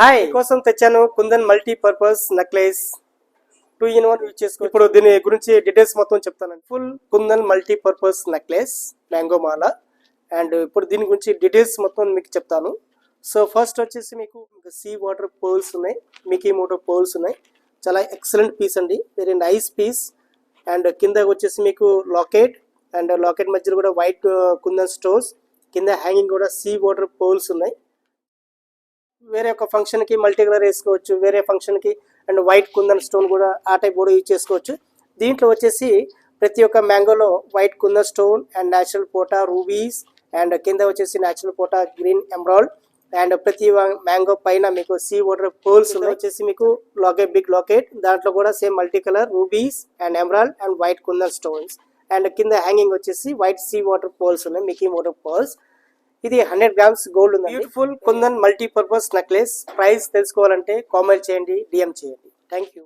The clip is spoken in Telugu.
హాయ్ కోసం తెచ్చాను kundan multipurpose necklace 2-in-1 use చేసుకో. ఇప్పుడు దీని గురించి డీటెయిల్స్ మొత్తం చెప్తాను. Full kundan multipurpose necklace mango Mala and ఇప్పుడు దీని గురించి డీటెయిల్స్ మొత్తం మీకు చెప్తాను. సో ఫస్ట్ వచ్చేసి మీకు సీ వాటర్ పోల్స్ ఉన్నాయి, మికీ మోటో పోల్స్ ఉన్నాయి. చాలా ఎక్సలెంట్ పీస్ అండి, వెరీ నైస్ పీస్. అండ్ కింద వచ్చేసి మీకు లాకెట్ అండ్ లాకెట్ మధ్యలో కూడా వైట్ కుందన్ స్టోన్స్, కింద హ్యాంగింగ్ కూడా సీ వాటర్ పోల్స్ ఉన్నాయి. వేరే ఒక ఫంక్షన్కి మల్టీ కలర్ వేసుకోవచ్చు, వేరే ఫంక్షన్కి అండ్ వైట్ కుందన్ స్టోన్ కూడా ఆ టైప్ కూడా యూజ్ చేసుకోవచ్చు. దీంట్లో వచ్చేసి ప్రతి ఒక్క మ్యాంగోలో white kundan stone and natural పోటా రూబీస్ అండ్ కింద వచ్చేసి న్యాచురల్ పోటా గ్రీన్ ఎమరాల్డ్ అండ్ ప్రతి మ్యాంగో పైన మీకు సీ వాటర్ పోల్స్ వచ్చేసి మీకు లాకెట్ బిగ్ లాకెట్, దాంట్లో కూడా same multi colour rubies and emerald and white kundan stones and కింద హ్యాంగింగ్ వచ్చేసి వైట్ సీ వాటర్ పోల్స్ ఉన్నాయి, మికీ మోటో పోల్స్. ఇది 100 grams గోల్డ్ ఉంది. Beautiful kundan multipurpose necklace. Price తెలుసుకోవాలంటే కామెంట్ చేయండి, డిఎం చేయండి. Thank you.